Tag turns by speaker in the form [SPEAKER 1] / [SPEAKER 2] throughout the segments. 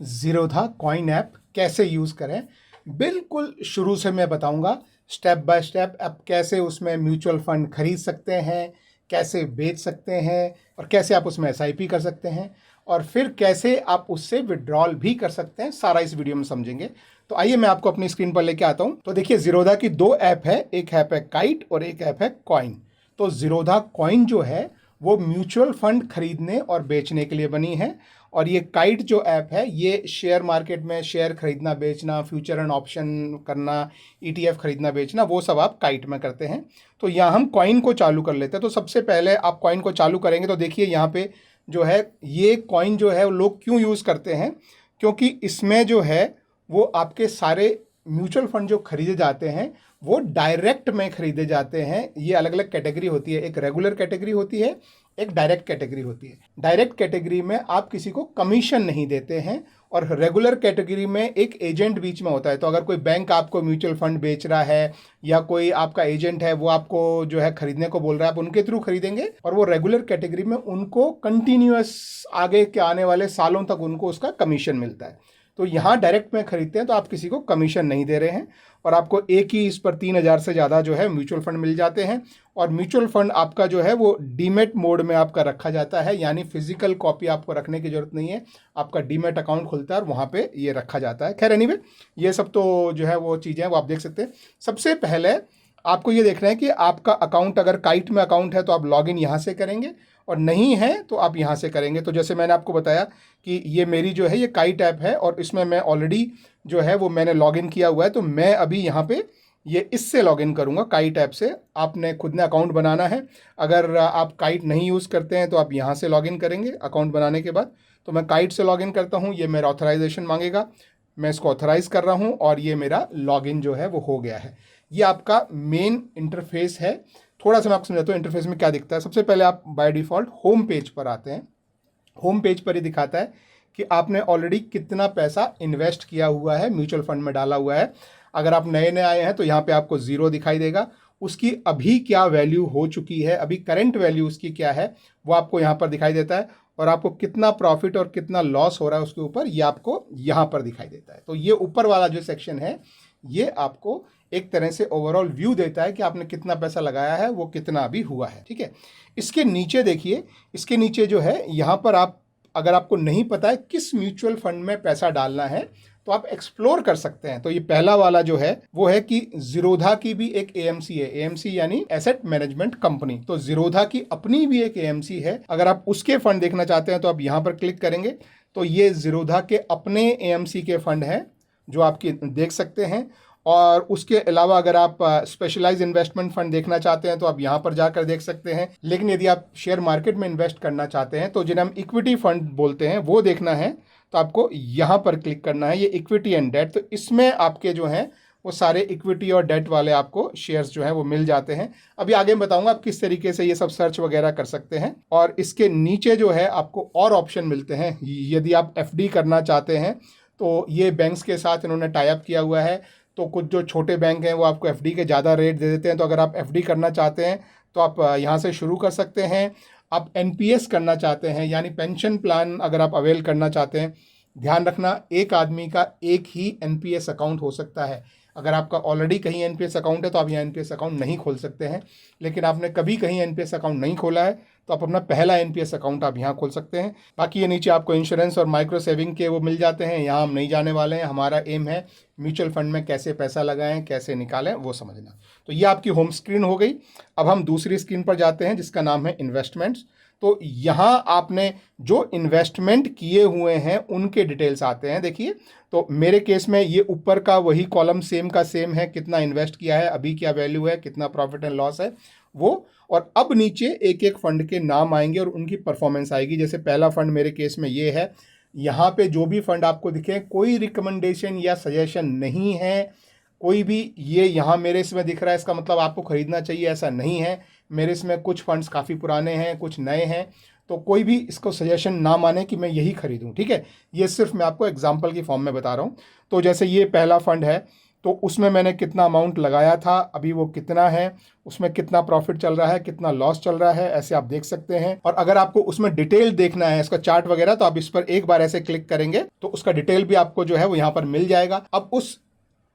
[SPEAKER 1] Zerodha coin app कैसे use करें, बिल्कुल शुरू से मैं बताऊंगा स्टेप बाय स्टेप। आप कैसे उसमें म्यूचुअल फंड खरीद सकते हैं, कैसे बेच सकते हैं और कैसे आप उसमें एसआईपी कर सकते हैं और फिर कैसे आप उससे विड्रॉल भी कर सकते हैं, सारा इस वीडियो में समझेंगे। तो आइए मैं आपको अपनी स्क्रीन पर लेके आता हूं। तो देखिए, ज़ीरोधा की दो ऐप है, एक ऐप है काइट और एक ऐप है कॉइन। तो ज़ीरोधा कॉइन जो है वो म्यूचुअल फंड खरीदने और बेचने के लिए बनी है और ये काइट जो ऐप है ये शेयर मार्केट में शेयर खरीदना बेचना, फ्यूचर एंड ऑप्शन करना, ईटीएफ खरीदना बेचना, वो सब आप काइट में करते हैं। तो यहाँ हम कॉइन को चालू कर लेते हैं। तो सबसे पहले आप कॉइन को चालू करेंगे तो देखिए यहाँ पे जो है ये कॉइन जो है लोग क्यों यूज़ करते हैं, क्योंकि इसमें जो है वो आपके सारे म्यूचुअल फंड जो खरीदे जाते हैं वो डायरेक्ट में खरीदे जाते हैं। ये अलग अलग कैटेगरी होती है, एक रेगुलर कैटेगरी होती है, एक डायरेक्ट कैटेगरी होती है। डायरेक्ट कैटेगरी में आप किसी को कमीशन नहीं देते हैं और रेगुलर कैटेगरी में एक एजेंट बीच में होता है। तो अगर कोई बैंक आपको म्यूचुअल फंड बेच रहा है या कोई आपका एजेंट है वो आपको जो है खरीदने को बोल रहा है, आप उनके थ्रू खरीदेंगे और वो रेगुलर कैटेगरी में उनको कंटिन्यूअस आगे के आने वाले सालों तक उनको उसका कमीशन मिलता है। तो यहाँ डायरेक्ट में खरीदते हैं तो आप किसी को कमीशन नहीं दे रहे हैं और आपको एक ही इस पर 3,000 से ज़्यादा जो है म्यूचुअल फंड मिल जाते हैं। और म्यूचुअल फंड आपका जो है वो डीमेट मोड में आपका रखा जाता है, यानी फिजिकल कॉपी आपको रखने की जरूरत नहीं है। आपका डीमेट अकाउंट खुलता है और वहाँ पे ये रखा जाता है। खैर एनीवे, ये सब तो जो है वो चीज़ें हैं वो आप देख सकते हैं। सबसे पहले आपको ये देखना है कि आपका अकाउंट अगर काइट में अकाउंट है तो आप लॉग इन यहाँ से करेंगे और नहीं है तो आप यहाँ से करेंगे। तो जैसे मैंने आपको बताया कि ये मेरी जो है ये काइट ऐप है और इसमें मैं ऑलरेडी जो है वो मैंने लॉगिन किया हुआ है। तो मैं अभी यहाँ पे ये इससे लॉगिन करूँगा, काइट ऐप से। आपने खुद ने अकाउंट बनाना है। अगर आप काइट नहीं यूज़ करते हैं तो आप यहाँ से लॉगिन करेंगे अकाउंट बनाने के बाद। तो मैं काइट से लॉगिन करता हूँ, ये मेरा ऑथराइजेशन मांगेगा, मैं इसको ऑथराइज कर रहा हूँ और ये मेरा लॉगिन जो है वो हो गया है। ये आपका मेन इंटरफेस है। थोड़ा सा मैं आपको समझाता हूँ इंटरफेस में क्या दिखता है। सबसे पहले आप बाय डिफ़ॉल्ट होम पेज पर आते हैं। होम पेज पर ही दिखाता है कि आपने ऑलरेडी कितना पैसा इन्वेस्ट किया हुआ है, म्यूचुअल फंड में डाला हुआ है। अगर आप नए नए आए हैं तो यहाँ पे आपको ज़ीरो दिखाई देगा। उसकी अभी क्या वैल्यू हो चुकी है, अभी करंट वैल्यू उसकी क्या है, वो आपको यहाँ पर दिखाई देता है। और आपको कितना प्रॉफिट और कितना लॉस हो रहा है उसके ऊपर ये आपको यहाँ पर दिखाई देता है। तो ये ऊपर वाला जो सेक्शन है ये आपको एक तरह से ओवरऑल व्यू देता है कि आपने कितना पैसा लगाया है, वो कितना अभी हुआ है। ठीक है, इसके नीचे देखिए, इसके नीचे जो है यहाँ पर आप अगर आपको नहीं पता है किस म्यूचुअल फंड में पैसा डालना है तो आप एक्सप्लोर कर सकते हैं। तो ये पहला वाला जो है वो है कि ज़ीरोधा की भी एक एएमसी है, एएमसी यानी एसेट मैनेजमेंट कंपनी। तो ज़ीरोधा की अपनी भी एक एएमसी है। अगर आप उसके फंड देखना चाहते हैं तो आप यहाँ पर क्लिक करेंगे तो ये ज़ीरोधा के अपने एएमसी के फंड हैं जो आपकी देख सकते हैं। और उसके अलावा अगर आप स्पेशलाइज इन्वेस्टमेंट फंड देखना चाहते हैं तो आप यहाँ पर जाकर देख सकते हैं। लेकिन यदि आप शेयर मार्केट में इन्वेस्ट करना चाहते हैं तो जिन्हें हम इक्विटी फंड बोलते हैं वो देखना है तो आपको यहाँ पर क्लिक करना है, ये इक्विटी एंड डेट। तो इसमें आपके जो हैं वो सारे इक्विटी और डेट वाले आपको शेयर्स जो हैं वो मिल जाते हैं। अभी आगे मैं बताऊंगा आप किस तरीके से ये सब सर्च वगैरह कर सकते हैं। और इसके नीचे जो है आपको और ऑप्शन मिलते हैं। यदि आप एफडी करना चाहते हैं तो ये बैंक्स के साथ इन्होंने टाई अप किया हुआ है। तो कुछ जो छोटे बैंक हैं वो आपको एफडी के ज़्यादा रेट दे देते हैं। तो अगर आप एफडी करना चाहते हैं तो आप यहाँ से शुरू कर सकते हैं। आप एनपीएस करना चाहते हैं यानी पेंशन प्लान अगर आप अवेल करना चाहते हैं, ध्यान रखना एक आदमी का एक ही एनपीएस अकाउंट हो सकता है। अगर आपका ऑलरेडी कहीं एनपीएस अकाउंट है तो आप यहाँ एनपीएस अकाउंट नहीं खोल सकते हैं। लेकिन आपने कभी कहीं एनपीएस अकाउंट नहीं खोला है तो आप अपना पहला एनपीएस अकाउंट आप यहाँ खोल सकते हैं। बाकी ये नीचे आपको इंश्योरेंस और माइक्रो सेविंग के वो मिल जाते हैं, यहाँ हम नहीं जाने वाले हैं। हमारा एम है म्यूचुअल फंड में कैसे पैसा लगाएं, कैसे निकालें, वो समझना। तो ये आपकी होम स्क्रीन हो गई। अब हम दूसरी स्क्रीन पर जाते हैं जिसका नाम है इन्वेस्टमेंट्स। तो यहाँ आपने जो इन्वेस्टमेंट किए हुए हैं उनके डिटेल्स आते हैं। देखिए, तो मेरे केस में ये ऊपर का वही कॉलम सेम का सेम है, कितना इन्वेस्ट किया है, अभी क्या वैल्यू है, कितना प्रॉफिट एंड लॉस है वो। और अब नीचे एक एक फंड के नाम आएंगे और उनकी परफॉर्मेंस आएगी। जैसे पहला फंड मेरे केस में ये है। यहाँ पे जो भी फंड आपको दिखे कोई रिकमेंडेशन या सजेशन नहीं है, कोई भी ये यहाँ मेरे इसमें दिख रहा है इसका मतलब आपको खरीदना चाहिए, ऐसा नहीं है। मेरे इसमें कुछ फंड्स काफ़ी पुराने हैं, कुछ नए हैं, तो कोई भी इसको सजेशन ना माने कि मैं यही खरीदूं। ठीक है, ये सिर्फ मैं आपको एग्जांपल की फॉर्म में बता रहा हूँ। तो जैसे ये पहला फंड है, तो उसमें मैंने कितना अमाउंट लगाया था, अभी वो कितना है, उसमें कितना प्रॉफिट चल रहा है, कितना लॉस चल रहा है, ऐसे आप देख सकते हैं। और अगर आपको उसमें डिटेल देखना है, इसका चार्ट वगैरह, तो आप इस पर एक बार ऐसे क्लिक करेंगे तो उसका डिटेल भी आपको जो है वो यहाँ पर मिल जाएगा। अब उस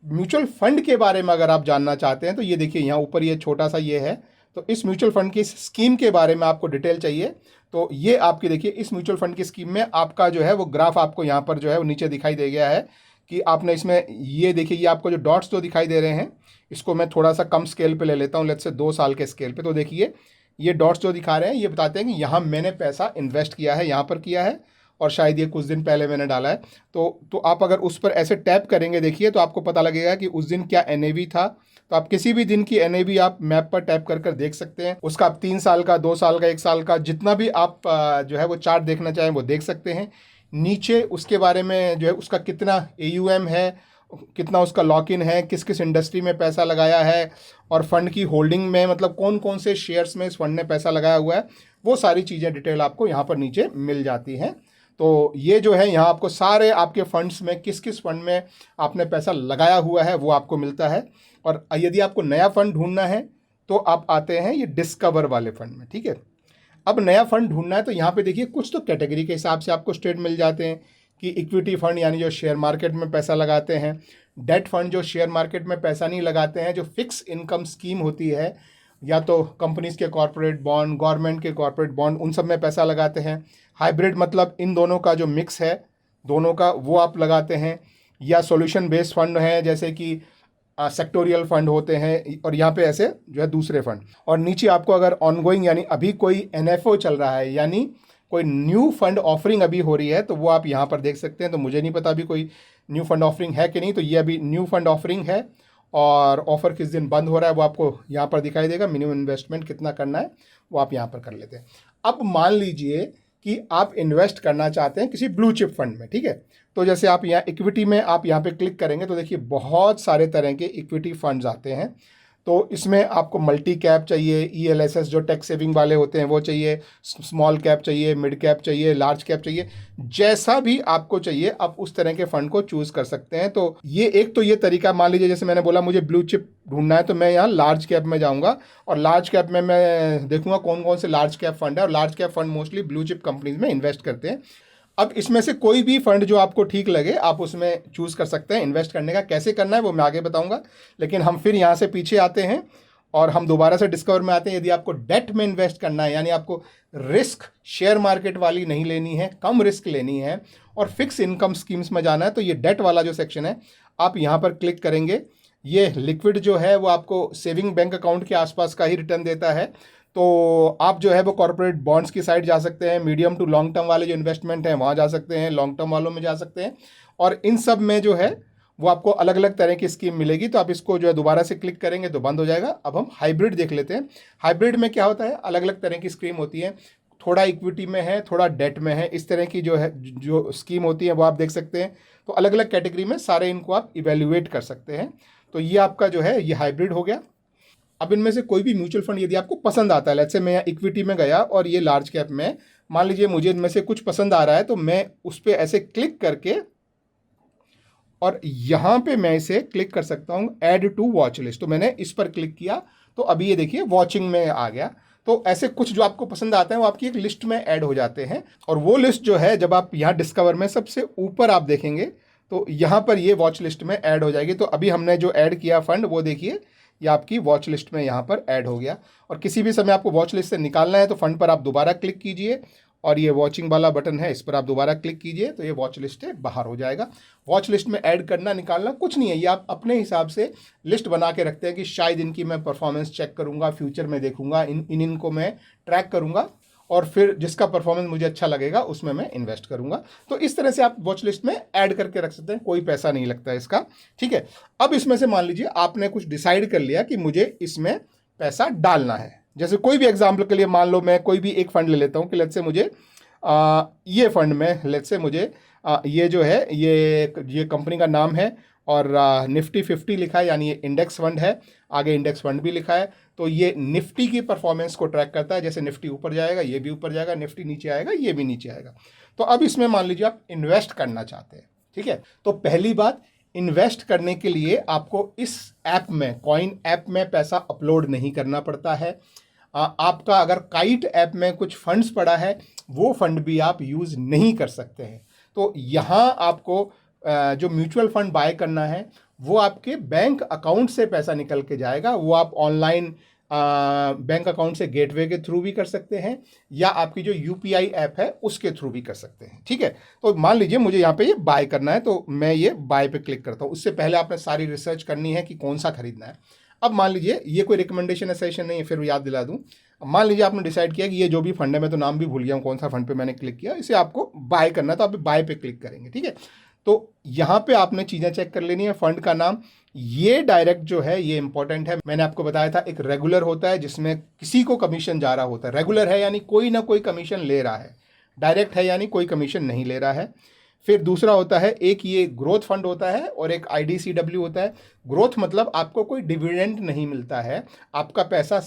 [SPEAKER 1] म्यूचुअल फंड के बारे में अगर आप जानना चाहते हैं तो ये देखिए यहाँ ऊपर ये छोटा सा ये है, तो इस म्यूचुअल फंड की स्कीम के बारे में आपको डिटेल चाहिए तो ये आपकी देखिए इस म्यूचुअल फंड की स्कीम में आपका जो है वो ग्राफ आपको यहाँ पर जो है वो नीचे दिखाई दे गया है कि आपने इसमें ये देखिए ये आपको जो डॉट्स जो दिखाई दे रहे हैं, इसको मैं थोड़ा सा कम स्केल पे ले लेता हूँ, लेट्स से 2 साल के स्केल पे। तो देखिए ये डॉट्स जो दिखा रहे हैं ये बताते हैं कि यहाँ मैंने पैसा इन्वेस्ट किया है, यहाँ पर किया है, और शायद ये कुछ दिन पहले मैंने डाला है। तो आप अगर उस पर ऐसे टैप करेंगे देखिए तो आपको पता लगेगा कि उस दिन क्या एनएवी था। तो आप किसी भी दिन की एनएवी आप मैप पर टैप कर देख सकते हैं। उसका आप 3 साल का, 2 साल का, 1 साल का, जितना भी आप जो है वो चार्ट देखना चाहें वो देख सकते हैं। नीचे उसके बारे में जो है उसका कितना AUM है, कितना उसका लॉक इन है, किस किस इंडस्ट्री में पैसा लगाया है, और फंड की होल्डिंग में मतलब कौन कौन से शेयर्स में इस फंड ने पैसा लगाया हुआ है, वो सारी चीज़ें डिटेल आपको यहाँ पर नीचे मिल जाती हैं। तो ये जो है यहाँ आपको सारे आपके फंड्स में किस किस फंड में आपने पैसा लगाया हुआ है वो आपको मिलता है। और यदि आपको नया फंड ढूंढना है तो आप आते हैं ये डिस्कवर वाले फंड में, ठीक है। अब नया फंड ढूंढना है तो यहाँ पे देखिए कुछ तो कैटेगरी के हिसाब से आपको स्टेट मिल जाते हैं कि इक्विटी फंड यानी जो शेयर मार्केट में पैसा लगाते हैं, डेट फंड जो शेयर मार्केट में पैसा नहीं लगाते हैं, जो फिक्स इनकम स्कीम होती है या तो कंपनीज के कॉर्पोरेट बॉन्ड, गवर्नमेंट के कॉर्पोरेट बॉन्ड, उन सब में पैसा लगाते हैं। हाइब्रिड मतलब इन दोनों का जो मिक्स है दोनों का वो आप लगाते हैं। या सॉल्यूशन बेस्ड फंड है जैसे कि सेक्टोरियल फंड होते हैं, और यहाँ पे ऐसे जो है दूसरे फंड। और नीचे आपको अगर ऑनगोइंग यानी अभी कोई NFO चल रहा है यानी कोई न्यू फंड ऑफरिंग अभी हो रही है तो वो आप यहाँ पर देख सकते हैं। तो मुझे नहीं पता अभी कोई न्यू फंड ऑफरिंग है कि नहीं, तो ये अभी न्यू फंड ऑफरिंग है और ऑफर किस दिन बंद हो रहा है वो आपको यहाँ पर दिखाई देगा। मिनिमम इन्वेस्टमेंट कितना करना है वो आप यहाँ पर कर लेते हैं। अब मान लीजिए कि आप इन्वेस्ट करना चाहते हैं किसी ब्लू चिप फंड में, ठीक है। तो जैसे आप यहाँ इक्विटी में आप यहाँ पे क्लिक करेंगे तो देखिए बहुत सारे तरह के इक्विटी फंड्स आते हैं। तो इसमें आपको मल्टी कैप चाहिए, ELSS जो टैक्स सेविंग वाले होते हैं वो चाहिए, स्मॉल कैप चाहिए, मिड कैप चाहिए, लार्ज कैप चाहिए, जैसा भी आपको चाहिए आप उस तरह के फंड को चूज़ कर सकते हैं। तो ये एक तो ये तरीका, मान लीजिए जैसे मैंने बोला मुझे ब्लू चिप ढूंढना है तो मैं यहाँ लार्ज कैप में जाऊँगा और लार्ज कैप में मैं देखूँगा कौन कौन से लार्ज कैप फंड है, और large cap fund mostly blue chip companies में इन्वेस्ट करते हैं। अब इसमें से कोई भी फंड जो आपको ठीक लगे आप उसमें चूज़ कर सकते हैं। इन्वेस्ट करने का कैसे करना है वो मैं आगे बताऊंगा, लेकिन हम फिर यहाँ से पीछे आते हैं और हम दोबारा से डिस्कवर में आते हैं। यदि आपको डेट में इन्वेस्ट करना है यानी आपको रिस्क शेयर मार्केट वाली नहीं लेनी है, कम रिस्क लेनी है और फिक्स इनकम स्कीम्स में जाना है, तो ये डेट वाला जो सेक्शन है आप यहाँ पर क्लिक करेंगे। ये लिक्विड जो है वो आपको सेविंग बैंक अकाउंट के आसपास का ही रिटर्न देता है। तो आप जो है वो कॉर्पोरेट बॉन्ड्स की साइड जा सकते हैं, मीडियम टू लॉन्ग टर्म वाले जो इन्वेस्टमेंट हैं वहाँ जा सकते हैं, लॉन्ग टर्म वालों में जा सकते हैं, और इन सब में जो है वो आपको अलग अलग तरह की स्कीम मिलेगी। तो आप इसको जो है दोबारा से क्लिक करेंगे तो बंद हो जाएगा। अब हम हाइब्रिड देख लेते हैं। हाइब्रिड में क्या होता है, अलग अलग तरह की स्कीम होती है, थोड़ा इक्विटी में है, थोड़ा डेट में है, इस तरह की जो है जो स्कीम होती है वो आप देख सकते हैं। तो अलग अलग कैटेगरी में सारे इनको आप इवेल्युएट कर सकते हैं। तो ये आपका जो है ये हाइब्रिड हो गया। अब इनमें से कोई भी म्यूचुअल फंड यदि आपको पसंद आता है, लेट्स से मैं यहाँ इक्विटी में गया और ये लार्ज कैप में, मान लीजिए मुझे इनमें से कुछ पसंद आ रहा है तो मैं उस पर ऐसे क्लिक करके और यहाँ पे मैं इसे क्लिक कर सकता हूँ ऐड टू वॉच लिस्ट। तो मैंने इस पर क्लिक किया तो अभी ये देखिए वॉचिंग में आ गया। तो ऐसे कुछ जो आपको पसंद आते हैं वो आपकी एक लिस्ट में ऐड हो जाते हैं, और वो लिस्ट जो है जब आप यहाँ डिस्कवर में सबसे ऊपर आप देखेंगे तो यहाँ पर ये वॉच लिस्ट में ऐड हो जाएगी। तो अभी हमने जो ऐड किया फंड वो देखिए ये आपकी वॉच लिस्ट में यहाँ पर ऐड हो गया। और किसी भी समय आपको वॉच लिस्ट से निकालना है तो फंड पर आप दोबारा क्लिक कीजिए और ये वॉचिंग वाला बटन है इस पर आप दोबारा क्लिक कीजिए तो ये वॉच लिस्ट से बाहर हो जाएगा। वॉच लिस्ट में ऐड करना निकालना कुछ नहीं है, ये आप अपने हिसाब से लिस्ट बना के रखते हैं कि शायद इनकी मैं परफॉर्मेंस चेक करूंगा, फ्यूचर में देखूंगा, इनको मैं ट्रैक करूंगा और फिर जिसका परफॉर्मेंस मुझे अच्छा लगेगा उसमें मैं इन्वेस्ट करूंगा। तो इस तरह से आप वॉच लिस्ट में ऐड करके रख सकते हैं, कोई पैसा नहीं लगता है इसका, ठीक है। अब इसमें से मान लीजिए आपने कुछ डिसाइड कर लिया कि मुझे इसमें पैसा डालना है। जैसे कोई भी एग्जाम्पल के लिए मान लो मैं कोई भी एक फंड ले लेता हूँ कि लेट्स से मुझे ये फंड में लेट्स से मुझे ये जो है ये कंपनी का नाम है और निफ्टी 50 लिखा है यानी ये इंडेक्स फंड है, आगे इंडेक्स फंड भी लिखा है। तो ये निफ्टी की परफॉर्मेंस को ट्रैक करता है, जैसे निफ्टी ऊपर जाएगा ये भी ऊपर जाएगा, निफ्टी नीचे आएगा ये भी नीचे आएगा। तो अब इसमें मान लीजिए आप इन्वेस्ट करना चाहते हैं, ठीक है। तो पहली बात इन्वेस्ट करने के लिए आपको इस ऐप में, कॉइन ऐप में पैसा अपलोड नहीं करना पड़ता है। आपका अगर काइट ऐप में कुछ फंड्स पड़ा है, वो फंड भी आप यूज़ नहीं कर सकते हैं। तो यहाँ आपको जो म्यूचुअल फंड बाय करना है वो आपके बैंक अकाउंट से पैसा निकल के जाएगा। वो आप ऑनलाइन बैंक अकाउंट से गेटवे के थ्रू भी कर सकते हैं या आपकी जो यूपीआई ऐप है उसके थ्रू भी कर सकते हैं। ठीक है, तो मान लीजिए मुझे यहाँ पे ये बाय करना है, तो मैं ये बाय पे क्लिक करता हूँ। उससे पहले आपने सारी रिसर्च करनी है कि कौन सा खरीदना है। अब मान लीजिए, ये कोई रिकमेंडेशन है, सेशन नहीं है, फिर याद दिला दूँ। मान लीजिए आपने डिसाइड किया कि ये जो भी फंड है, मैं तो नाम भी भूल गया हूँ कौन सा फंड पे मैंने क्लिक किया, इसे आपको बाय करना है, तो आप बाय पे क्लिक करेंगे। ठीक है, तो यहाँ पे आपने चीज़ें चेक कर लेनी है। फंड का नाम, ये डायरेक्ट जो है ये इंपॉर्टेंट है। मैंने आपको बताया था एक रेगुलर होता है जिसमें किसी को कमीशन जा रहा होता है। रेगुलर है यानी कोई ना कोई कमीशन ले रहा है, डायरेक्ट है यानी कोई कमीशन नहीं ले रहा है। फिर दूसरा होता है, एक ये ग्रोथ फंड होता है और एक IDCW होता है। ग्रोथ मतलब आपको कोई डिविडेंड नहीं मिलता है, आपका पैसा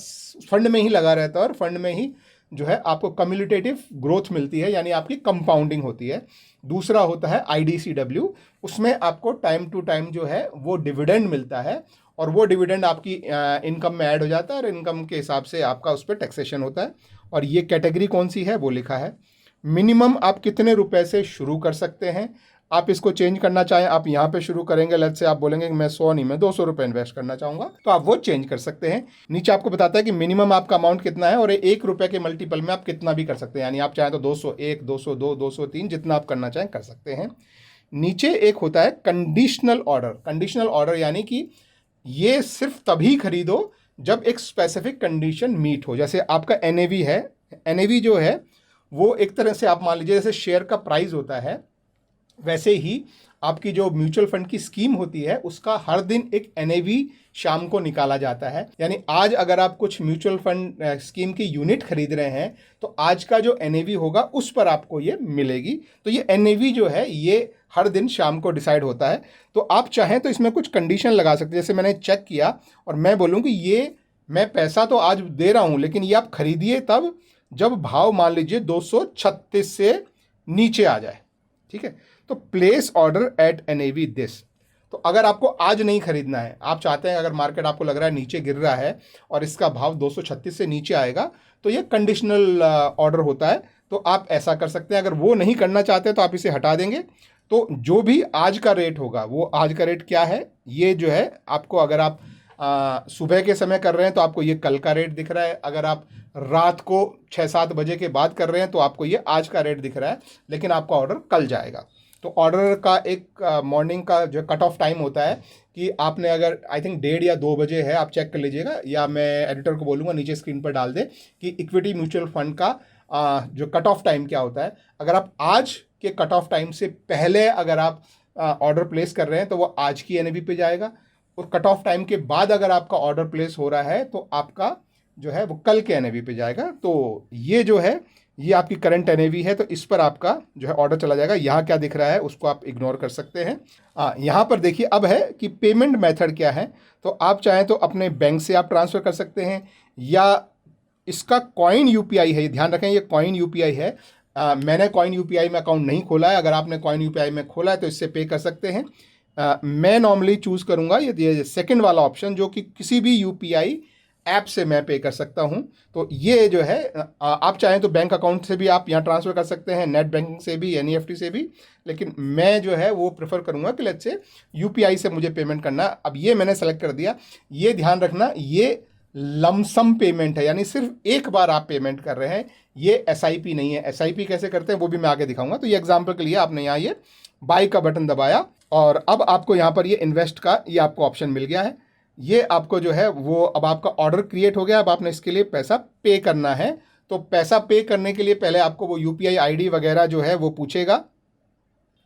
[SPEAKER 1] फंड में ही लगा रहता है और फंड में ही जो है आपको कम्युलेटिव ग्रोथ मिलती है, यानी आपकी कंपाउंडिंग होती है। दूसरा होता है IDCW, उसमें आपको टाइम टू टाइम जो है वो डिविडेंड मिलता है और वो डिविडेंड आपकी इनकम में ऐड हो जाता है और इनकम के हिसाब से आपका उस पर टैक्सेशन होता है। और ये कैटेगरी कौन सी है वो लिखा है। मिनिमम आप कितने रुपए से शुरू कर सकते हैं। आप इसको चेंज करना चाहें, आप यहाँ पे शुरू करेंगे, लेट्स से आप बोलेंगे कि मैं 100 नहीं, मैं 200 रुपये इन्वेस्ट करना चाहूँगा, तो आप वो चेंज कर सकते हैं। नीचे आपको बताता है कि मिनिमम आपका अमाउंट कितना है और 1 रुपये के मल्टीपल में आप कितना भी कर सकते हैं, यानी आप चाहें तो 201, 202, 203 जितना आप करना चाहें कर सकते हैं। नीचे एक होता है कंडीशनल ऑर्डर। कंडीशनल ऑर्डर यानी कि ये सिर्फ तभी खरीदो जब एक स्पेसिफिक कंडीशन मीट हो। जैसे आपका NAV है, NAV जो है वो एक तरह से आप मान लीजिए जैसे शेयर का प्राइस होता है, वैसे ही आपकी जो म्यूचुअल फंड की स्कीम होती है उसका हर दिन एक NAV शाम को निकाला जाता है। यानी आज अगर आप कुछ म्यूचुअल फंड स्कीम की यूनिट खरीद रहे हैं तो आज का जो NAV होगा उस पर आपको ये मिलेगी। तो ये NAV जो है ये हर दिन शाम को डिसाइड होता है। तो आप चाहें तो इसमें कुछ कंडीशन लगा सकते हैं। जैसे मैंने चेक किया और मैं बोलूँ कि ये मैं पैसा तो आज दे रहा हूँ, लेकिन ये आप खरीदिए तब जब भाव मान लीजिए 236 से नीचे आ जाए। ठीक है, तो place order at NAV this. तो अगर आपको आज नहीं खरीदना है, आप चाहते हैं अगर मार्केट आपको लग रहा है नीचे गिर रहा है और इसका भाव 236 से नीचे आएगा, तो ये कंडीशनल ऑर्डर होता है, तो आप ऐसा कर सकते हैं। अगर वो नहीं करना चाहते तो आप इसे हटा देंगे। तो जो भी आज का रेट होगा, वो आज का रेट क्या है, ये जो है आपको, अगर आप सुबह के समय कर रहे हैं तो आपको ये कल का रेट दिख रहा है। अगर आप रात को 6-7 बजे के बाद कर रहे हैं तो आपको ये आज का रेट दिख रहा है, लेकिन आपका ऑर्डर कल जाएगा। तो ऑर्डर का एक मॉर्निंग का जो कट ऑफ टाइम होता है कि आपने अगर आई थिंक 1:30 या 2 बजे है, आप चेक कर लीजिएगा, या मैं एडिटर को बोलूँगा नीचे स्क्रीन पर डाल दे कि इक्विटी म्यूचुअल फंड का जो कट ऑफ टाइम क्या होता है। अगर आप आज के कट ऑफ टाइम से पहले अगर आप ऑर्डर प्लेस कर रहे हैं तो वो आज की NAV पे जाएगा, और कट ऑफ टाइम के बाद अगर आपका ऑर्डर प्लेस हो रहा है तो आपका जो है वो कल के NAV पे जाएगा। तो ये जो है ये आपकी करंट NAV है, तो इस पर आपका जो है ऑर्डर चला जाएगा। यहाँ क्या दिख रहा है उसको आप इग्नोर कर सकते हैं। यहाँ पर देखिए अब है कि पेमेंट मेथड क्या है। तो आप चाहें तो अपने बैंक से आप ट्रांसफ़र कर सकते हैं, या इसका कॉइन UPI है, ध्यान रखें ये कॉइन UPI है। मैंने कॉइन UPI में अकाउंट नहीं खोला है, अगर आपने कॉइन UPI में खोला है तो इससे पे कर सकते हैं। मैं नॉर्मली चूज़ करूँगा ये सेकंड वाला ऑप्शन, जो कि किसी भी UPI ऐप से मैं पे कर सकता हूं। तो ये जो है आप चाहें तो बैंक अकाउंट से भी आप यहाँ ट्रांसफ़र कर सकते हैं, नेट बैंकिंग से भी, NEFT से भी, लेकिन मैं जो है वो प्रेफर करूँगा कि लेट्स से UPI से मुझे पेमेंट करना। अब ये मैंने सेलेक्ट कर दिया। ये ध्यान रखना ये लमसम पेमेंट है, यानी सिर्फ एक बार आप पेमेंट कर रहे हैं, ये SIP नहीं है। SIP कैसे करते हैं वो भी मैं आगे दिखाऊंगा। तो ये एग्जाम्पल के लिए आपने यहाँ ये बाय का बटन दबाया और अब आपको यहाँ पर ये इन्वेस्ट का ये आपको ऑप्शन मिल गया है। ये आपको जो है वो अब आपका ऑर्डर क्रिएट हो गया। अब आपने इसके लिए पैसा पे करना है। तो पैसा पे करने के लिए पहले आपको वो UPI ID वगैरह जो है वो पूछेगा।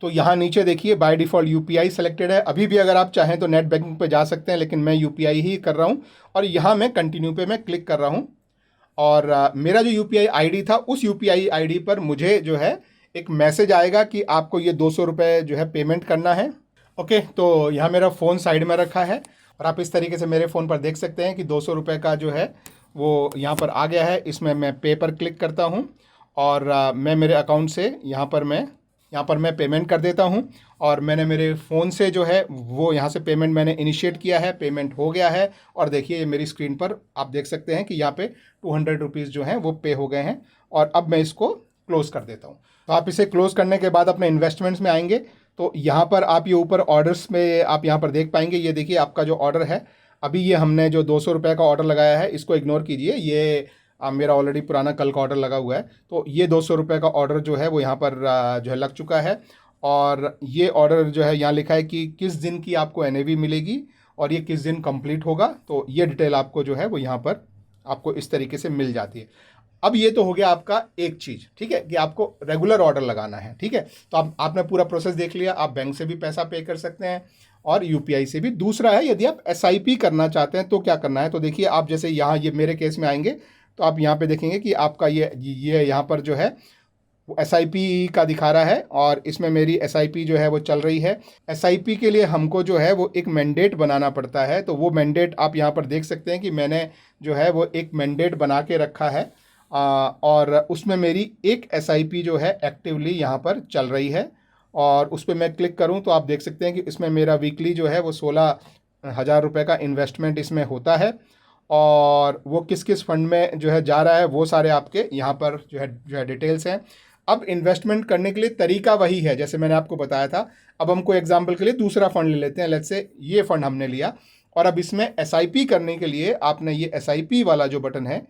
[SPEAKER 1] तो यहाँ नीचे देखिए बाय डिफ़ॉल्ट UPI सेलेक्टेड है। अभी भी अगर आप चाहें तो नेट बैंकिंग पे जा सकते हैं, लेकिन मैं UPI ही कर रहा हूँ और यहाँ मैं कंटिन्यू पे मैं क्लिक कर रहा हूँ। और मेरा जो UPI ID था उस UPI ID पर मुझे जो है एक मैसेज आएगा कि आपको ये 200 रुपये जो है पेमेंट करना है। ओके, तो यहाँ मेरा फ़ोन साइड में रखा है और आप इस तरीके से मेरे फ़ोन पर देख सकते हैं कि 200 रुपये का जो है वो यहाँ पर आ गया है। इसमें मैं पे पर क्लिक करता हूँ और मैं मेरे अकाउंट से यहाँ पर मैं यहाँ पर मैं पेमेंट कर देता हूँ और मैंने मेरे फ़ोन से जो है वो यहाँ से पेमेंट मैंने इनिशिएट किया है, पेमेंट हो गया है। और देखिए ये मेरी स्क्रीन पर आप देख सकते हैं कि यहाँ पे 200 रुपीज़ जो हैं वो पे हो गए हैं। और अब मैं इसको क्लोज़ कर देता हूँ। तो आप इसे क्लोज़ करने के बाद अपने इन्वेस्टमेंट्स में आएंगे तो यहाँ पर आप ये ऊपर ऑर्डर्स में आप यहाँ पर देख पाएंगे। ये देखिए आपका जो ऑर्डर है, अभी ये हमने जो 200 रुपये का ऑर्डर लगाया है इसको इग्नोर कीजिए, ये मेरा ऑलरेडी पुराना कल का ऑर्डर लगा हुआ है। तो ये 200 रुपये का ऑर्डर जो है वो यहाँ पर जो है लग चुका है। और ये ऑर्डर जो है यहाँ लिखा है कि किस दिन की आपको NAV मिलेगी और ये किस दिन कंप्लीट होगा। तो ये डिटेल आपको जो है वो यहाँ पर आपको इस तरीके से मिल जाती है। अब ये तो हो गया आपका एक चीज़, ठीक है, कि आपको रेगुलर ऑर्डर लगाना है, ठीक है। तो आपने पूरा प्रोसेस देख लिया। आप बैंक से भी पैसा पे कर सकते हैं और UPI से भी। दूसरा है, यदि आप SIP करना चाहते हैं तो क्या करना है। तो देखिए आप जैसे यहाँ ये मेरे केस में आएंगे तो आप यहाँ पे देखेंगे कि आपका ये यहाँ पर जो है वो SIP का दिखा रहा है और इसमें मेरी SIP जो है वो चल रही है। SIP के लिए हमको जो है वो एक मैंडेट बनाना पड़ता है। तो वो मैंडेट आप यहाँ पर देख सकते हैं कि मैंने जो है वो एक मैंडेट बना के रखा है और उसमें मेरी एक SIP जो है एक्टिवली यहाँ पर चल रही है। और उस पर मैं क्लिक करूँ तो आप देख सकते हैं कि इसमें मेरा वीकली जो है वो 16,000 रुपये का इन्वेस्टमेंट इसमें होता है। और वो किस किस फंड में जो है जा रहा है वो सारे आपके यहाँ पर जो है डिटेल्स हैं। अब इन्वेस्टमेंट करने के लिए तरीका वही है जैसे मैंने आपको बताया था। अब हमको एग्जांपल के लिए दूसरा फंड ले लेते हैं। लेट्स से ये फंड हमने लिया और अब इसमें SIP करने के लिए आपने ये SIP वाला जो बटन है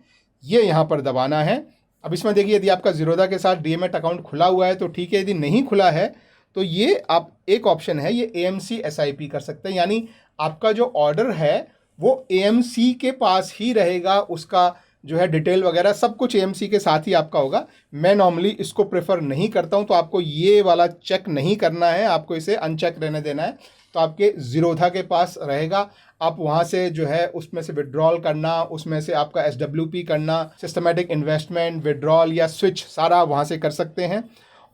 [SPEAKER 1] ये यहाँ पर दबाना है। अब इसमें देखिए यदि आपका ज़ीरोधा के साथ डीएमएट अकाउंट खुला हुआ है तो ठीक है, यदि नहीं खुला है तो ये आप एक ऑप्शन है, ये AMC SIP कर सकते हैं। यानी आपका जो ऑर्डर है वो AMC के पास ही रहेगा, उसका जो है डिटेल वगैरह सब कुछ AMC के साथ ही आपका होगा। मैं नॉर्मली इसको प्रेफर नहीं करता हूं, तो आपको ये वाला चेक नहीं करना है, आपको इसे अनचेक रहने देना है। तो आपके ज़ीरोधा के पास रहेगा, आप वहाँ से जो है उसमें से विड्रॉल करना, उसमें से आपका SWP करना, सिस्टमेटिक इन्वेस्टमेंट, विड्रॉल या स्विच सारा वहाँ से कर सकते हैं।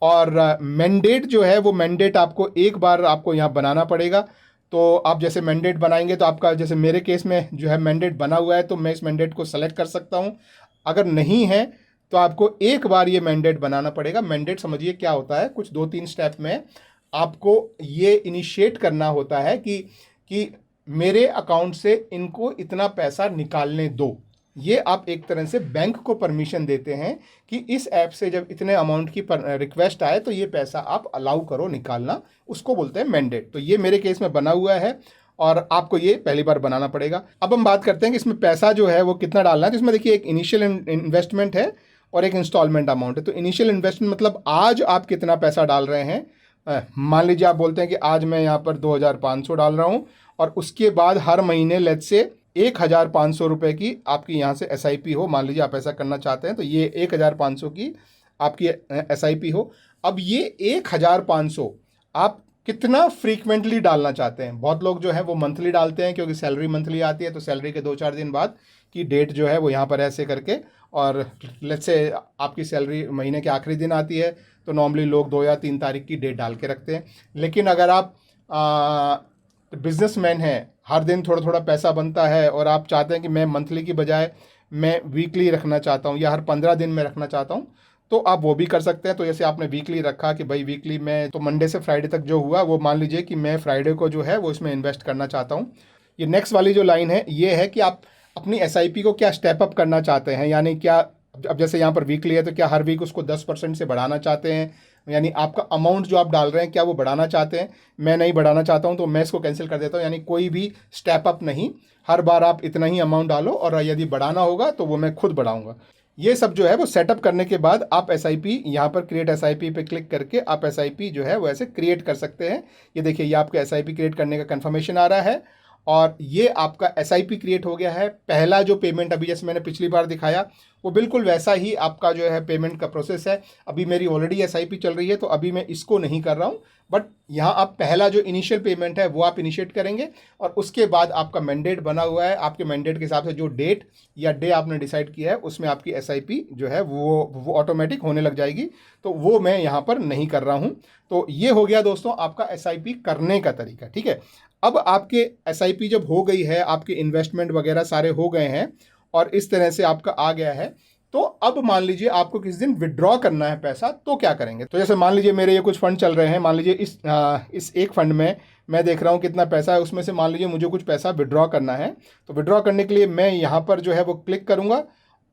[SPEAKER 1] और मैंडेट जो है वो मैंडेट आपको एक बार आपको यहाँ बनाना पड़ेगा। तो आप जैसे मैंडेट बनाएंगे तो आपका जैसे मेरे केस में जो है मैंडेट बना हुआ है तो मैं इस मैंडेट को सेलेक्ट कर सकता हूँ। अगर नहीं है तो आपको एक बार ये मैंडेट बनाना पड़ेगा। मैंडेट समझिए क्या होता है, कुछ 2-3 स्टेप में आपको ये इनिशिएट करना होता है कि मेरे अकाउंट से इनको इतना पैसा निकालने दो। ये आप एक तरह से बैंक को परमिशन देते हैं कि इस ऐप से जब इतने अमाउंट की रिक्वेस्ट आए तो ये पैसा आप अलाउ करो निकालना, उसको बोलते हैं मैंडेट। तो ये मेरे केस में बना हुआ है और आपको ये पहली बार बनाना पड़ेगा। अब हम बात करते हैं कि इसमें पैसा जो है वो कितना डालना है। तो इसमें देखिए एक इनिशियल इन्वेस्टमेंट है और एक इंस्टॉलमेंट अमाउंट है। तो इनिशियल इन्वेस्टमेंट मतलब आज आप कितना पैसा डाल रहे हैं। मान लीजिए आप बोलते हैं कि आज मैं यहाँ पर 2,500 डाल रहा हूँ और उसके बाद हर महीने लेट्स से 1,500 रुपये की आपकी यहाँ से SIP हो। मान लीजिए आप ऐसा करना चाहते हैं तो ये 1,500 की आपकी SIP हो। अब ये 1,500 आप कितना फ्रीक्वेंटली डालना चाहते हैं। बहुत लोग जो है वो मंथली डालते हैं क्योंकि सैलरी मंथली आती है, तो सैलरी के 2-4 दिन बाद की डेट जो है वो यहाँ पर ऐसे करके, और लेट्स से आपकी सैलरी महीने के आखिरी दिन आती है तो नॉर्मली लोग 2 या 3 तारीख की डेट डाल के रखते हैं। लेकिन अगर आप बिजनेसमैन हैं, हर दिन थोड़ा थोड़ा पैसा बनता है और आप चाहते हैं कि मैं मंथली की बजाय मैं वीकली रखना चाहता हूँ या हर 15 दिन में रखना चाहता हूँ, तो आप वो भी कर सकते हैं। तो जैसे आपने वीकली रखा कि भाई वीकली में तो मंडे से फ्राइडे तक जो हुआ वो मान लीजिए कि मैं फ्राइडे को जो है वो इसमें इन्वेस्ट करना चाहता हूँ। ये नेक्स्ट वाली जो लाइन है ये है कि आप अपनी SIP को क्या स्टेप अप करना चाहते हैं। यानी क्या, अब जैसे यहाँ पर वीकली है तो क्या हर वीक उसको 10% से बढ़ाना चाहते हैं, यानी आपका अमाउंट जो आप डाल रहे हैं क्या वो बढ़ाना चाहते हैं। मैं नहीं बढ़ाना चाहता हूं तो मैं इसको कैंसिल कर देता हूं। यानी कोई भी स्टेप अप नहीं, हर बार आप इतना ही अमाउंट डालो और यदि बढ़ाना होगा तो वो मैं खुद बढ़ाऊंगा। ये सब जो है वो सेटअप करने के बाद आप SIP यहाँ पर क्रिएट SIP पे क्लिक करके आप SIP जो है वो ऐसे क्रिएट कर सकते हैं। ये देखिए ये आपका SIP क्रिएट करने का कन्फर्मेशन आ रहा है और ये आपका SIP क्रिएट हो गया है। पहला जो पेमेंट अभी जैसे मैंने पिछली बार दिखाया वो बिल्कुल वैसा ही आपका जो है पेमेंट का प्रोसेस है। अभी मेरी ऑलरेडी SIP चल रही है तो अभी मैं इसको नहीं कर रहा हूँ, बट यहाँ आप पहला जो इनिशियल पेमेंट है वो आप इनिशिएट करेंगे और उसके बाद आपका मैंडेट बना हुआ है। आपके मैंडेट के हिसाब से जो डेट या डे आपने डिसाइड किया है उसमें आपकी SIP जो है वो ऑटोमेटिक होने लग जाएगी। तो वो मैं यहाँ पर नहीं कर रहा हूँ। तो ये हो गया दोस्तों आपका SIP करने का तरीका, ठीक है। अब आपके SIP जब हो गई है, आपके इन्वेस्टमेंट वगैरह सारे हो गए हैं और इस तरह से आपका आ गया है तो अब मान लीजिए आपको किस दिन विड्रॉ करना है पैसा, तो क्या करेंगे? तो जैसे मान लीजिए मेरे ये कुछ फंड चल रहे हैं, मान लीजिए इस एक फंड में मैं देख रहा हूँ कितना पैसा है, उसमें से मान लीजिए मुझे कुछ पैसा विड्रॉ करना है। तो विड्रॉ करने के लिए मैं यहाँ पर जो है वो क्लिक करूँगा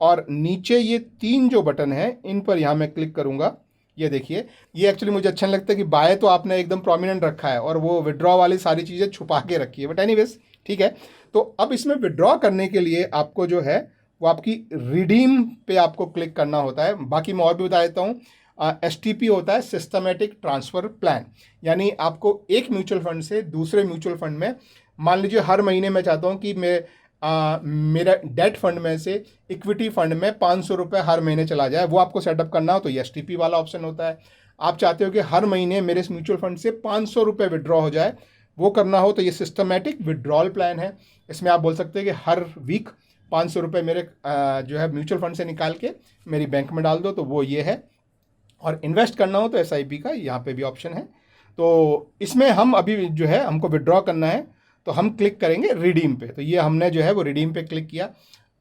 [SPEAKER 1] और नीचे ये 3 जो बटन है इन पर यहाँ मैं क्लिक करूँगा। ये देखिए, ये एक्चुअली मुझे अच्छा नहीं लगता कि बाय तो आपने एकदम प्रोमिनेंट रखा है और वो विड्रॉ वाली सारी चीज़ें छुपा के रखी है, बट एनीवेज ठीक है। तो अब इसमें विड्रॉ करने के लिए आपको जो है वो आपकी रिडीम पे आपको क्लिक करना होता है। बाकी मैं और भी बता देता हूँ, STP होता है सिस्टमेटिक ट्रांसफ़र प्लान, यानी आपको एक म्यूचुअल फंड से दूसरे म्यूचुअल फंड में, मान लीजिए हर महीने मैं चाहता हूँ कि मेरा डेट फंड में से इक्विटी फंड में 500 रुपये हर महीने चला जाए, वो आपको सेटअप करना हो तो ये STP वाला ऑप्शन होता है। आप चाहते हो कि हर महीने मेरे इस म्यूचुअल फंड से 500 रुपये विड्रॉ हो जाए, वो करना हो तो ये सिस्टमेटिक विड्रॉल प्लान है। इसमें आप बोल सकते हैं कि हर वीक 500 रुपये मेरे जो है म्यूचुअल फंड से निकाल के मेरी बैंक में डाल दो, तो वो ये है। और इन्वेस्ट करना हो तो SIP का यहाँ पे भी ऑप्शन है। तो इसमें हम अभी जो है हमको विड्रॉ करना है तो हम क्लिक करेंगे रिडीम पे। तो ये हमने जो है वो रिडीम पे क्लिक किया।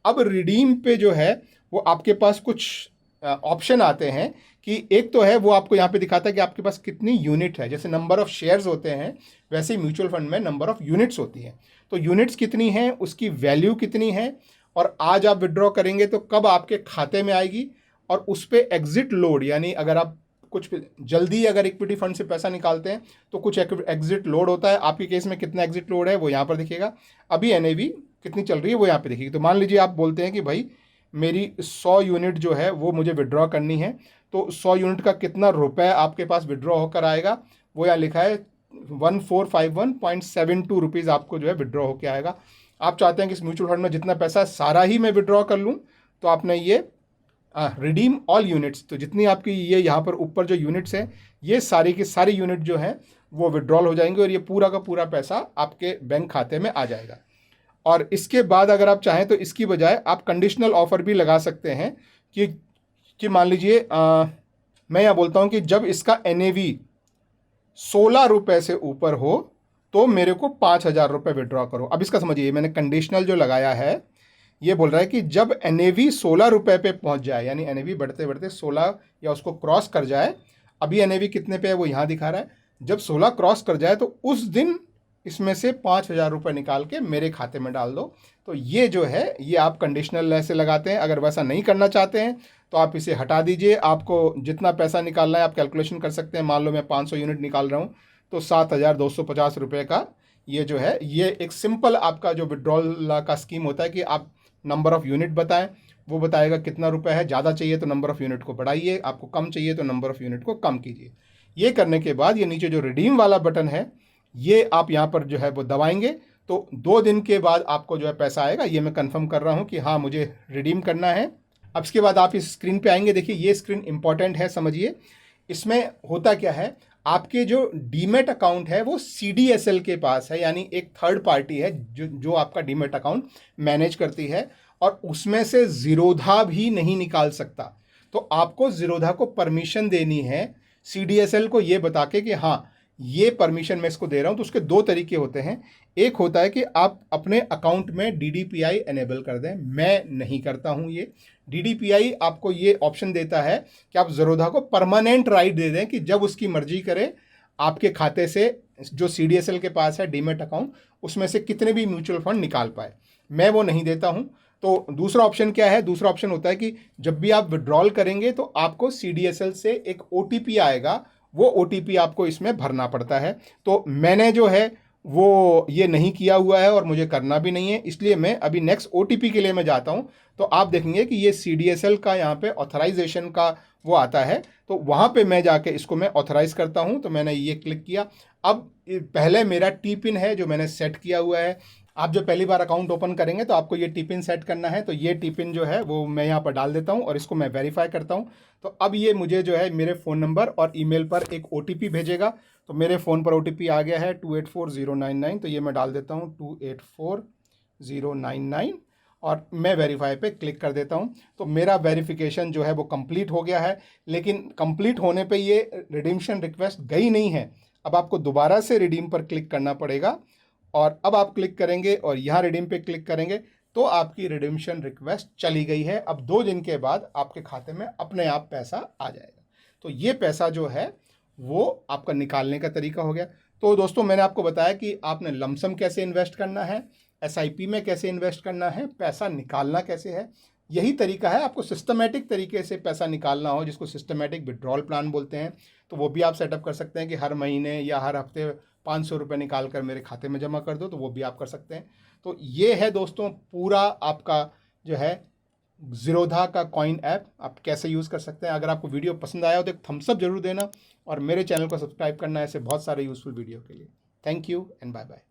[SPEAKER 1] अब रिडीम पे जो है वो आपके पास कुछ ऑप्शन आते हैं कि एक तो है वो आपको यहाँ पे दिखाता है कि आपके पास कितनी यूनिट है। जैसे नंबर ऑफ़ शेयर्स होते हैं वैसे ही म्यूचुअल फंड में नंबर ऑफ़ यूनिट्स होती है। तो यूनिट्स कितनी हैं, उसकी वैल्यू कितनी है, और आज आप विड्रॉ करेंगे तो कब आपके खाते में आएगी, और उस पर एग्जिट लोड, यानी अगर आप कुछ जल्दी अगर इक्विटी फंड से पैसा निकालते हैं तो कुछ एग्जिट लोड होता है। आपके केस में कितना एग्जिट लोड है वो यहाँ पर दिखेगा। अभी NAV कितनी चल रही है वो यहाँ पे दिखेगी। तो मान लीजिए आप बोलते हैं कि भाई मेरी 100 यूनिट जो है वो मुझे विड्रॉ करनी है, तो 100 यूनिट का कितना रुपए आपके पास विड्रॉ होकर आएगा वो यहाँ लिखा है 1451.72 रुपीज़ आपको जो है विड्रॉ होकर आएगा। आप चाहते हैं कि इस म्यूचुअल फंड में जितना पैसा सारा ही मैं विड्रॉ कर लूँ, तो आपने ये रिडीम ऑल यूनिट्स, तो जितनी आपकी ये यहाँ पर ऊपर जो यूनिट्स हैं ये सारी की सारी यूनिट जो हैं वो विड्रॉल हो जाएंगे और ये पूरा का पूरा पैसा आपके बैंक खाते में आ जाएगा। और इसके बाद अगर आप चाहें तो इसकी बजाय आप कंडीशनल ऑफ़र भी लगा सकते हैं कि मान लीजिए मैं यहाँ बोलता हूँ कि जब इसका NAV 16 रुपये से ऊपर हो तो मेरे को 5,000 रुपये विड्रॉ करो। अब इसका समझिए, मैंने कंडीशनल जो लगाया है ये बोल रहा है कि जब NAV 16 रुपये पे पहुंच जाए, यानी NAV बढ़ते बढ़ते 16 या उसको क्रॉस कर जाए। अभी NAV कितने पे है वो यहाँ दिखा रहा है। जब 16 क्रॉस कर जाए तो उस दिन इसमें से 5,000 रुपये निकाल के मेरे खाते में डाल दो। तो ये जो है ये आप कंडीशनल ऐसे लगाते हैं। अगर वैसा नहीं करना चाहते हैं तो आप इसे हटा दीजिए। आपको जितना पैसा निकालना है आप कैलकुलेशन कर सकते हैं। मान लो मैं 500 यूनिट निकाल रहा हूँ तो 7,250 रुपये का ये जो है ये एक सिंपल आपका जो विड्रॉल का स्कीम होता है कि आप नंबर ऑफ़ यूनिट बताएं, वो बताएगा कितना रुपए है। ज़्यादा चाहिए तो नंबर ऑफ़ यूनिट को बढ़ाइए, आपको कम चाहिए तो नंबर ऑफ़ यूनिट को कम कीजिए। ये करने के बाद ये नीचे जो रिडीम वाला बटन है ये आप यहाँ पर जो है वो दबाएंगे तो 2 दिन के बाद आपको जो है पैसा आएगा। ये मैं कंफर्म कर रहा हूँ कि हाँ मुझे रिडीम करना है। अब इसके बाद आप इस स्क्रीन पे आएंगे। देखिए ये स्क्रीन इंपॉर्टेंट है, समझिए। इसमें होता क्या है, आपके जो डीमेट अकाउंट है वो CDSL के पास है, यानी एक थर्ड पार्टी है जो आपका डीमेट अकाउंट मैनेज करती है, और उसमें से ज़ीरोधा भी नहीं निकाल सकता। तो आपको ज़ीरोधा को परमिशन देनी है CDSL को ये बता के कि हाँ ये परमिशन मैं इसको दे रहा हूँ। तो उसके 2 तरीके होते हैं। एक होता है कि आप अपने अकाउंट में DDPI एनेबल कर दें। मैं नहीं करता हूँ ये। DDPI आपको ये ऑप्शन देता है कि आप ज़ीरोधा को परमानेंट राइट दे दें कि जब उसकी मर्जी करे आपके खाते से जो CDSL के पास है डीमेट अकाउंट उसमें से कितने भी म्यूचुअल फंड निकाल पाए। मैं वो नहीं देता हूँ। तो दूसरा ऑप्शन क्या है, दूसरा ऑप्शन होता है कि जब भी आप विड्रॉल करेंगे तो आपको CDSL से एक OTP आएगा, वो OTP आपको इसमें भरना पड़ता है। तो मैंने जो है वो ये नहीं किया हुआ है और मुझे करना भी नहीं है, इसलिए मैं अभी नेक्स्ट OTP के लिए मैं जाता हूँ। तो आप देखेंगे कि ये CDSL का यहाँ पे ऑथराइजेशन का वो आता है, तो वहाँ पे मैं जाके इसको मैं ऑथराइज़ करता हूँ। तो मैंने ये क्लिक किया। अब पहले मेरा TPIN है जो मैंने सेट किया हुआ है। आप जो पहली बार अकाउंट ओपन करेंगे तो आपको ये TPIN सेट करना है। तो ये TPIN जो है वो मैं यहाँ पर डाल देता हूँ और इसको मैं वेरीफाई करता हूँ। तो अब ये मुझे जो है मेरे फ़ोन नंबर और ईमेल पर एक OTP भेजेगा। तो मेरे फ़ोन पर OTP आ गया है 284099। तो ये मैं डाल देता हूँ 284099 और मैं वेरीफाई पे क्लिक कर देता हूँ। तो मेरा वेरिफिकेशन जो है वो कंप्लीट हो गया है। लेकिन कंप्लीट होने पे ये रिडीम्शन रिक्वेस्ट गई नहीं है। अब आपको दोबारा से रिडीम पर क्लिक करना पड़ेगा और अब आप क्लिक करेंगे और यहाँ रिडीम पे क्लिक करेंगे तो आपकी रिडीम्पशन रिक्वेस्ट चली गई है। अब 2 दिन के बाद आपके खाते में अपने आप पैसा आ जाएगा। तो ये पैसा जो है वो आपका निकालने का तरीका हो गया। तो दोस्तों मैंने आपको बताया कि आपने लमसम कैसे इन्वेस्ट करना है, एसआईपी में कैसे इन्वेस्ट करना है, पैसा निकालना कैसे है। यही तरीका है। आपको सिस्टमेटिक तरीके से पैसा निकालना हो, जिसको सिस्टमेटिक विड्रॉल प्लान बोलते हैं, तो वो भी आप सेटअप कर सकते हैं कि हर महीने या हर हफ्ते 500 रुपये निकाल कर मेरे खाते में जमा कर दो, तो वो भी आप कर सकते हैं। तो ये है दोस्तों पूरा आपका जो है ज़ीरोधा का कॉइन ऐप आप कैसे यूज़ कर सकते हैं। अगर आपको वीडियो पसंद आया हो तो एक थम्स अप जरूर देना और मेरे चैनल को सब्सक्राइब करना ऐसे बहुत सारे यूज़फुल वीडियो के लिए। Thank you and bye bye.